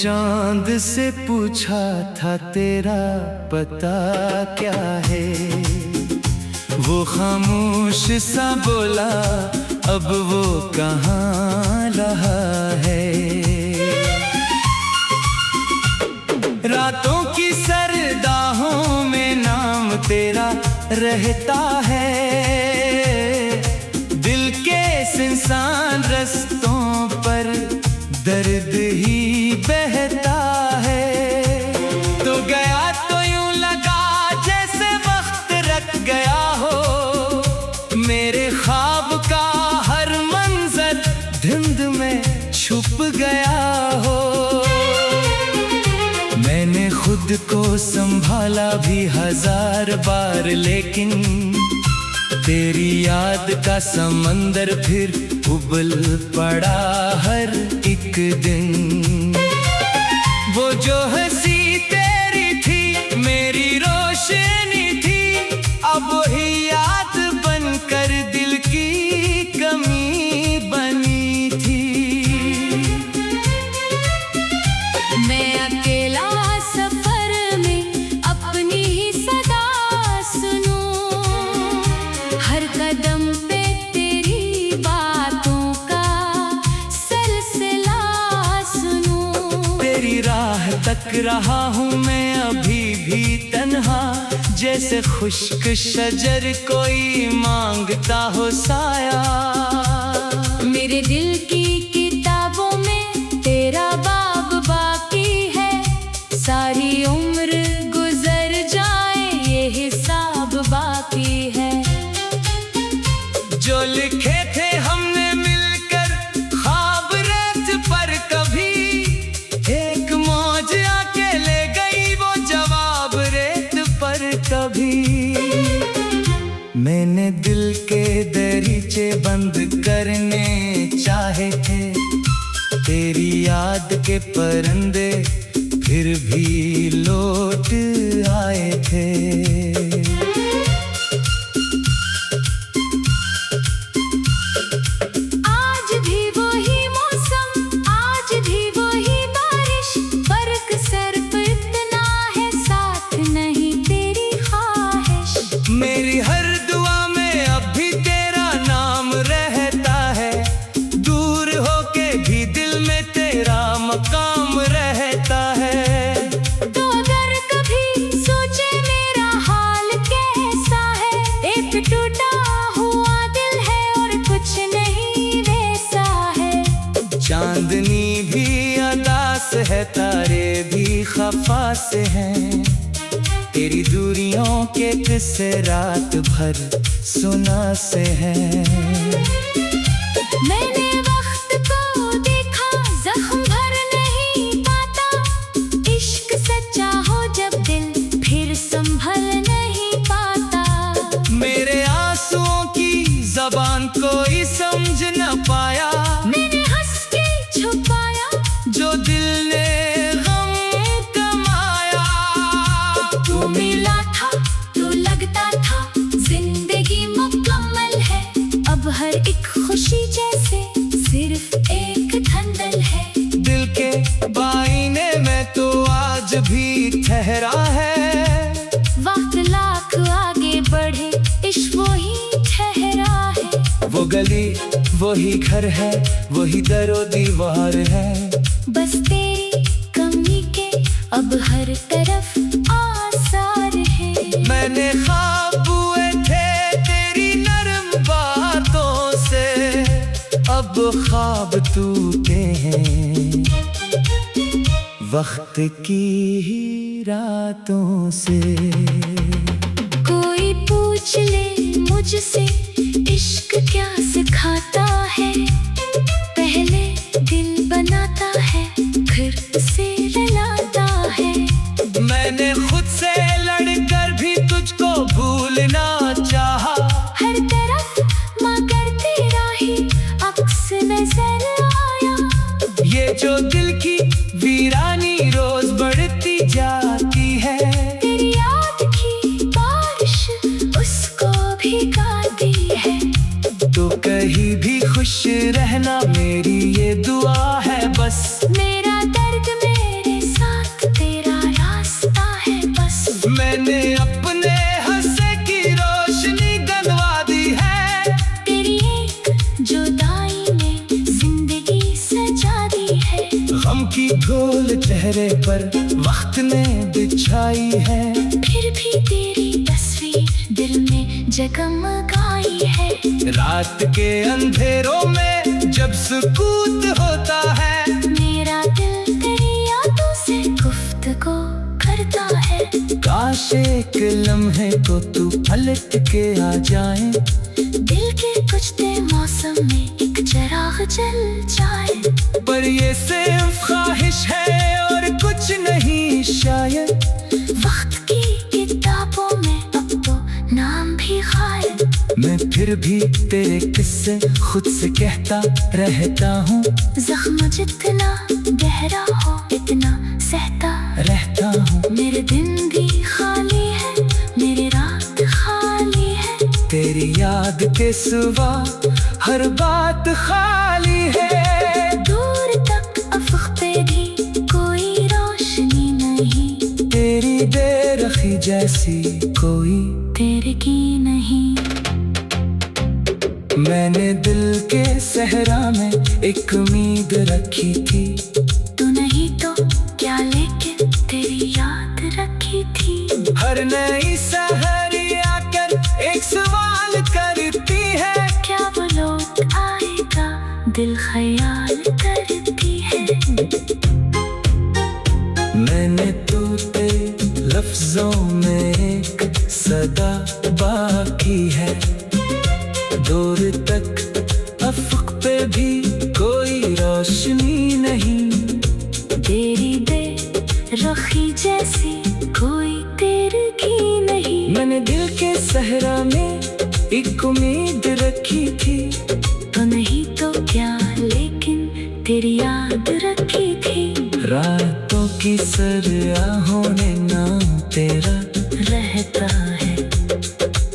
चांद से पूछा था तेरा पता क्या है, वो खामोश सा बोला अब वो कहाँ रहा है। रातों की सरदाहों में नाम तेरा रहता है, दिल के सुनसान रस्तों पर दर्द ही बहता है। तो गया तो यूं लगा जैसे वक्त रख गया हो, मेरे ख्वाब का हर मंजर धुंध में छुप गया हो। मैंने खुद को संभाला भी 1000 बार, लेकिन तेरी याद का समंदर फिर उबल पड़ा हर एक दिन। वो जो हंसी तेरी थी मेरी रोशनी थी, अब वही याद बनकर दिल की कमी बनी थी। मैं अकेला सफर में अपनी ही सदा सुनूं, हर कदम पे तेरी बातों का सिलसिला सुनूं। तेरी राह तक रहा हूँ मैं अभी भी तन्हा, जैसे खुश्क शजर कोई मांगता हो साया। मेरे दिल की किताबों में तेरा बाब बाकी है, सारी उम्र गुजर जाए ये हिसाब बाकी है। जो लिखे थे हमने मिलकर ख्वाब रेत पर, कभी एक मौज आके ले गई वो जवाब रेत पर कभी। मैंने दिल के दरीचे बंद करने चाहे थे, तेरी याद के परिंदे फिर भी लौट आए थे। आज भी वही मौसम, आज भी वही बारिश, फर्क सिर्फ इतना है साथ नहीं तेरी ख्वाहिश। मेरी हर दुआ में अब भी तेरा नाम रहता है, दूर होके भी दिल में तेरा मकाम रहता है। तो अगर कभी सोचे मेरा हाल कैसा है, एक टूटा हुआ दिल है और कुछ नहीं वैसा है। चांदनी भी अदास है, तारे भी खफा से हैं, तेरी दूरियों के किस्से रात भर सुना से हैं। मैंने वक्त को देखा जख्म भर नहीं पाता, इश्क सच्चा हो जब दिल फिर संभल नहीं पाता। मेरे आंसुओं की जबान कोई समझ न पाया, मैंने हंस के छुपाया जो दिल ने गम कमाया। तू मिला था तो लगता था जिंदगी मुकम्मल है, अब हर एक खुशी जैसे सिर्फ एक धंधल है। दिल के बाईने में तो आज भी ठहरा है, वक्त लाख आगे बढ़े इश्क वही ठहरा है। वो गली वही घर है, वही दरो दीवार है, बस तेरी कमी के अब हर तरफ आसार है। मैंने ख्वाब बुए थे तेरी नरम बातों से, अब ख्वाब टूटे हैं वक्त की ही रातों से। कोई पूछ ले मुझसे इश्क क्या सिखाता है, पहले दिल बनाता है फिर उसे रुलाता है। मैंने खुद से लड़कर भी तुझको भूलना चाहा, हर तरफ मगर तेरा ही अक्स नजर आया। ये जो दिल की वीरानी रोज बढ़ती जाती है, तेरी याद की बारिश उसको भिगाती चेहरे पर वक्त ने बिछाई है। फिर भी तेरी तस्वीर दिल में जगमगाई है। रात के अंधेरों में जब सुकूत होता है, मेरा दिल तेरी यादों से गुफ्तगू करता है। काश एक लम्हे को तू पलट के आ जाए, दिल के बुझते मौसम में एक चिराग जल जाए। पर ये सिर्फ ख्वाहिश है और कुछ नहीं शायद। वक्त की किताबों में अब तो नाम भी गायब। मैं फिर भी तेरे किस्से खुद से कहता रहता हूँ। जख्म जितना गहरा हो इतना सहता रहता हूँ। मेरे दिन भी खाली है, मेरी रात खाली है। तेरी याद के सिवा हर बात खाली है। दूर तक अफ़क़ पे भी कोई रोशनी नहीं, तेरी बेरखी जैसी कोई तेरे की नहीं। मैंने दिल के सहरा में एक उम्मीद रखी थी। तू नहीं तो क्या लेकिन तेरी याद रखी थी। हर नई सहरी आकर एक सवाल करती है, क्या वो लोग आएगा दिल ख्याल करती है। मैंने तूते लफ्जों में एक सदा बाकी है। दूर तक अफ़क़ पे भी कोई रोशनी नहीं, तेरी बेरखी जैसी कोई तेरे की नहीं। मैंने दिल के सहरा में एक उम्मीद रखी थी। तो नहीं तो क्या लेकिन तेरी याद रखी थी। रातों की सरआहों में नाम तेरा रहता है।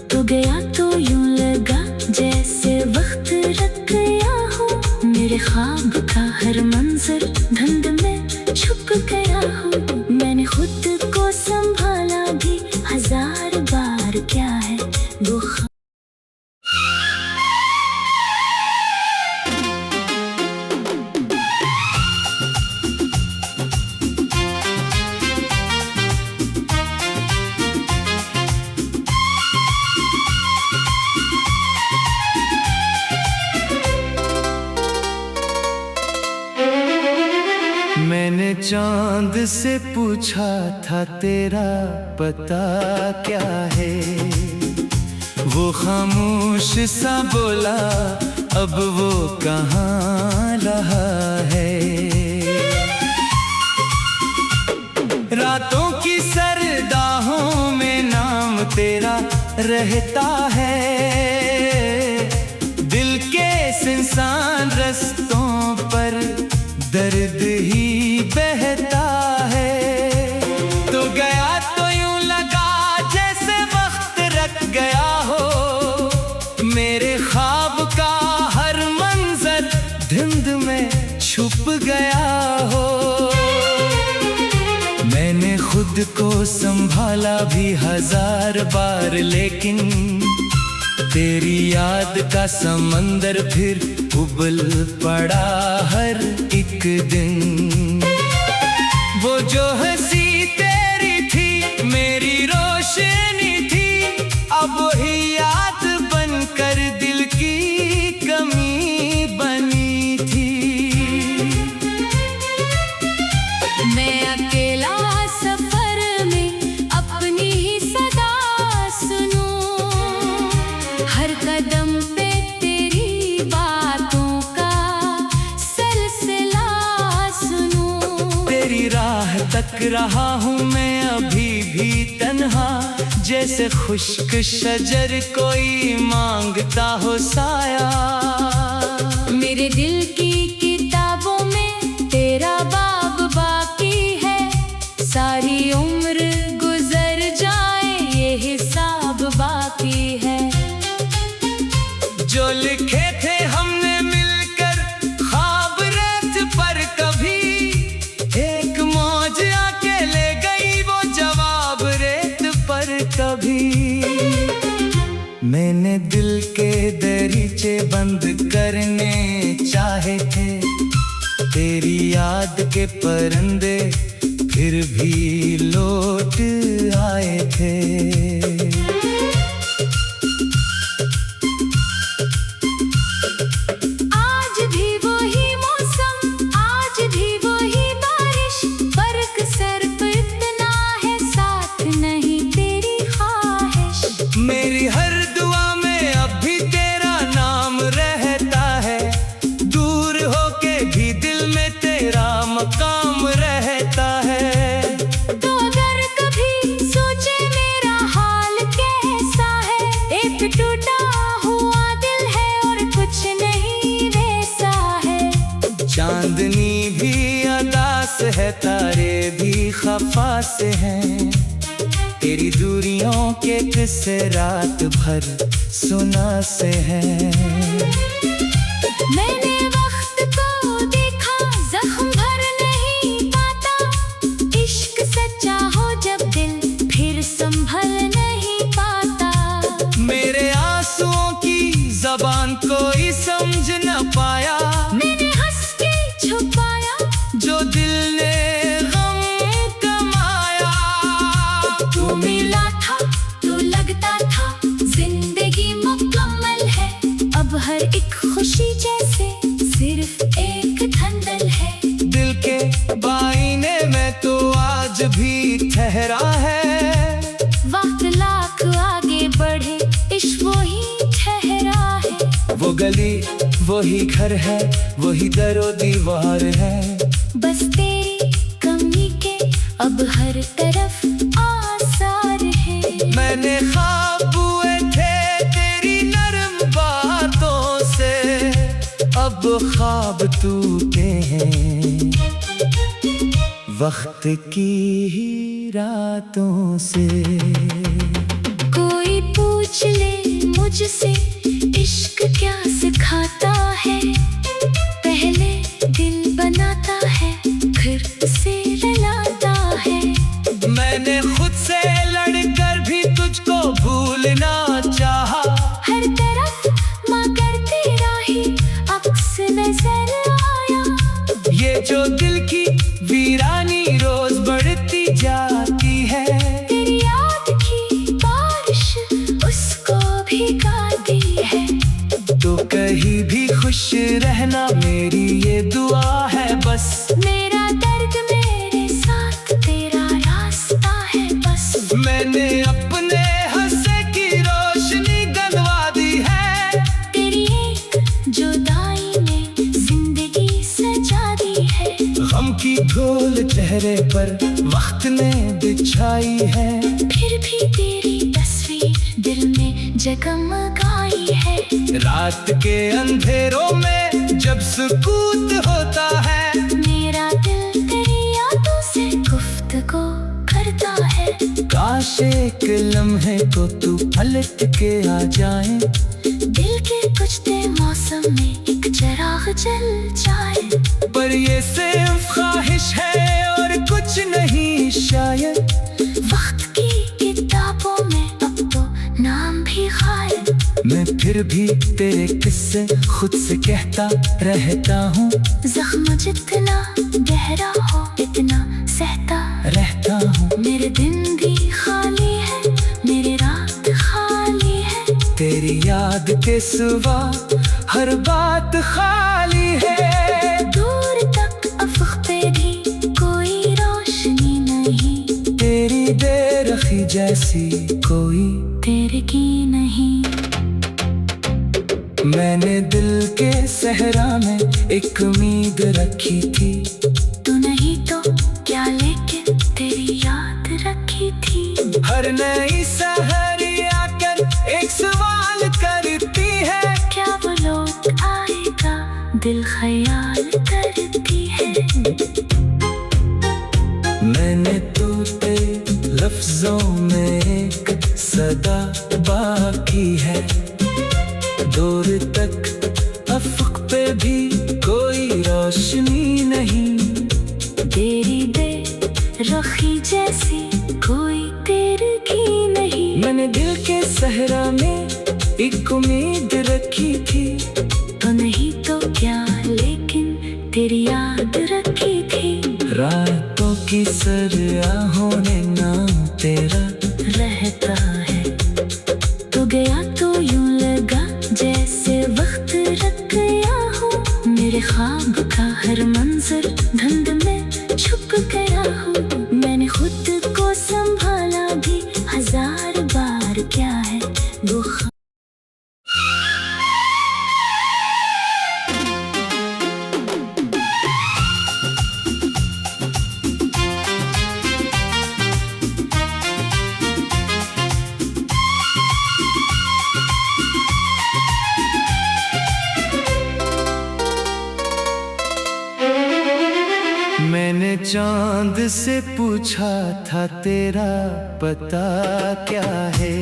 तो गया तो यूं लगा जैसे वक्त रख गया हो। मेरे ख्वाब का हर मंजर धुंध में छुप गया हो। मैंने खुद को संभाला भी हजार बार, क्या है वो मैंने चांद से पूछा था तेरा पता क्या है। वो खामोश सा बोला अब वो कहाँ रहा है। रातों की सरदाहों में नाम तेरा रहता है। दिल के इंसान रस्तों पर दर्द ही बहता है। तो गया तो यूं लगा जैसे वक्त रख गया हो। मेरे ख्वाब का हर मंजर धुंध में छुप गया हो। मैंने खुद को संभाला भी हजार बार, लेकिन तेरी याद का समंदर फिर उबल पड़ा हर एक दिन। वो जो हंसी तेरी थी मेरी रोशनी थी, अब वही याद बनकर दिल की कमी बनी थी। मैं अकेला सफर में अपनी ही सदा सुनूं। हर कदम पे तेरी बातों का सिलसिला सुनूं। तेरी राह तक रहा हूँ मैं अभी भी तन्हा, जैसे खुश्क शजर कोई मांगता हो साया। मेरे दिल की किताबों में तेरा बाब बाकी है। सारी उम्र गुजर जाए ये हिसाब बाकी है। जो लिखे थे हमने मिलकर ख्वाब रेत पर, कभी एक मौज आके ले गई वो जवाब रेत पर कभी। मैंने दिल के दरीचे बंद करने चाहे थे, तेरी याद के परिंदे फिर भी लौट आए थे। आज भी वही मौसम, आज भी वही बारिश, फर्क सिर्फ इतना है साथ नहीं तेरी ख्वाहिश। मेरी हर दुआ में अब भी तेरा नाम रहता है, दूर होके भी दिल में तेरा मकाम रहता है। तो अगर कभी सोचे मेरा हाल कैसा है, एक टूटा हुआ दिल है और कुछ नहीं वैसा है। चांदनी भी अदा से है, तारे भी खफा से हैं, तेरी दूरियों के किस्से रात भर सुना से हैं। मैंने वक्त को देखा, जख्म भर नहीं पाता, इश्क सच्चा हो जब दिल फिर संभल नहीं पाता। मेरे आंसुओं की जबान कोई समझ न पाया, मैंने हंस के छुपाया जो दिल ने गम कमाया। तू मिला था तो लगता था जिंदगी मुकम्मल है, अब हर एक खुशी जैसे सिर्फ एक धंधल है। दिल के बाईने में तो आज भी ठहरा है, वक्त लाख आगे बढ़े इश्क वही ठहरा है। वो गली वही घर है, वही दरो दीवार है, बस तेरी कमी के अब हर तरफ आसार है। मैंने ख्वाब बुए थे तेरी नरम बातों से, अब ख्वाब टूटे हैं वक्त की ही रातों से। कोई पूछ ले मुझसे इश्क क्या सिखाता है, पहले दिल बनाता है फिर उसे रुलाता है। मैंने खुद से लड़कर भी तुझको भूलना चाहा, हर तरफ मगर तेरा ही अक्स नजर आया। ये जो दिल की वीरानी रोज बढ़ती जाती है, तेरी याद की बारिश उसको भिगाती है। तो कहीं भी खुश रहना मेरी ये दुआ है बस। मेरा दर्द मेरे साथ तेरा रास्ता है बस। मैंने अपने हंसे की रोशनी गलवा दी है, तेरी एक जुदाई ने जिंदगी सजा दी है। गम की धूल चेहरे पर वक्त ने बिछाई है, फिर भी तेरी तस्वीर दिल में जगमगाई है। रात के अंधेरों में जब सुकूत होता है, मेरा दिल तेरी यादों से गुफ्तगू करता है। काश एक लम्हे को तू पलट के आ जाए, दिल के बुझते मौसम में एक चिराग जल जाए। पर ये सिर्फ ख्वाहिश है और कुछ नहीं शायद, वक्त की किताबों में अब तो नाम भी गायब। मैं फिर भी तेरे किस्से खुद से कहता रहता हूँ, जख्म जितना गहरा हो इतना सहता रहता हूँ। मेरे दिन भी खाली है, मेरे रात खाली है, तेरी याद के सिवा हर बात खाली है। दूर तक अफ़क़ पे भी कोई रोशनी नहीं, तेरी बेरखी जैसी कोई तेरे की नहीं। मैंने दिल के सहरा में एक उम्मीद रखी थी, तू नहीं तो क्या लेकिन तेरी याद रखी थी। हर नई सहरी आकर एक सवाल करती है, क्या वो लोग आएगा दिल ख्याल करती है। मैंने तो तेरे लफ्जों में एक सदा बाकी है, दूर तक अफ़क़ पे भी कोई रोशनी नहीं, तेरी बेरुखी जैसी कोई तेरे की नहीं। मैंने दिल के सहरा में एक उम्मीद रखी थी, तो नहीं तो क्या लेकिन तेरी याद रखी थी। रातों की सरियाहों में नाम तेरा रहता है। तो गया तो यूं लगा जैसे वक्त रख गया हो, मेरे ख्वाब का हर मंजर धुंध में छुप गया हो। मैंने खुद को संभाला भी हजार बार, क्या है वो मैंने चांद से पूछा था तेरा पता क्या है,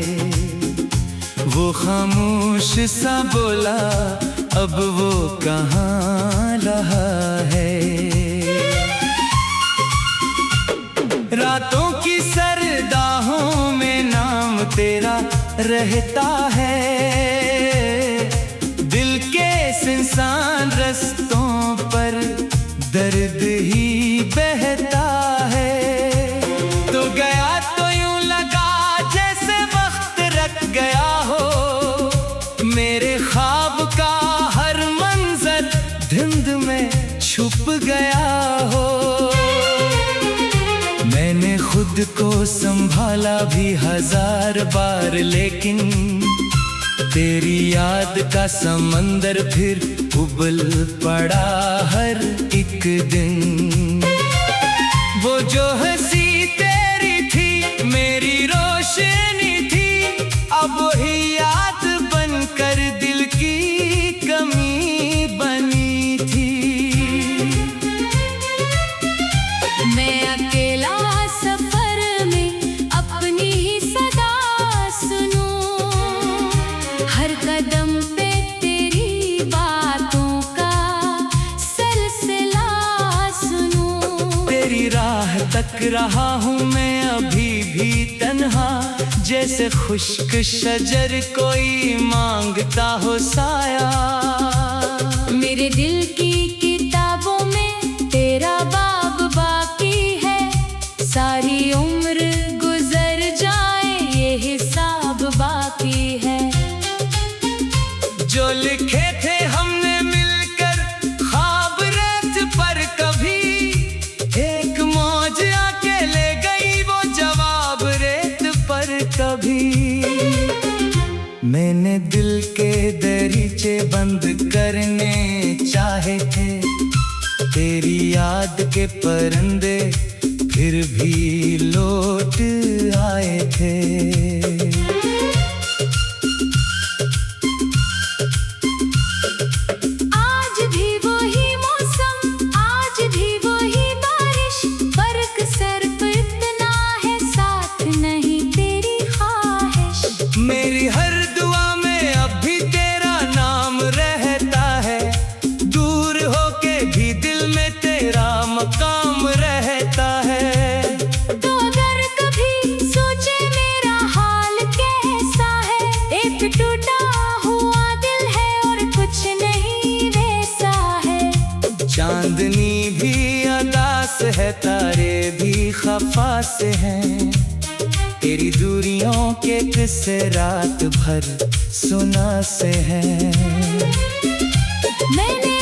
वो खामोश सा बोला अब वो कहाँ रहा है। रातों की सरदाहों में नाम तेरा रहता है, दिल के सुनसान रस्तों पर दर्द ही बहता है। तो गया तो यूं लगा जैसे वक्त रख गया हो, मेरे ख्वाब का हर मंजर धुंध में छुप गया हो। मैंने खुद को संभाला भी हजार बार, लेकिन तेरी याद का समंदर फिर उबल पड़ा हर एक दिन। वो जो हंसी तेरी थी मेरी रोशनी थी, अब वही याद बनकर दिल की कमी बनी थी। मैं अकेला सफर में अपनी ही सदा सुनूं, हर कदम पे तेरी बातों का सिलसिला सुनूं। तेरी राह तक रहा हूँ मैं अभी भी तन्हा, जैसे खुश्क शजर कोई मांगता हो साया। मेरे दिल की किताबों में तेरा बाब बाकी है, सारी उम्र गुजर जाए ये हिसाब बाकी है। जो लिखे थे हमने मिलकर ख्वाब रेत पर, कभी एक मौज आके ले गई वो जवाब रेत पर कभी। मैंने दिल के दरीचे बंद करने चाहे थे, तेरी याद के परिंदे फिर भी लौट आए थे। आज भी वही मौसम, आज भी वही बारिश, फर्क सिर्फ इतना है साथ नहीं तेरी ख्वाहिश। मेरी हर दुआ में अब भी तेरा नाम रहता है, दूर होके भी दिल में तेरा मकाम रहता है। तो अगर कभी सोचे मेरा हाल कैसा है, एक टूटा हुआ दिल है और कुछ नहीं वैसा है। चांदनी भी अदास है, तारे भी खफा से हैं, तेरी दूरियों के किस्से रात भर सुना से हैं। मैंने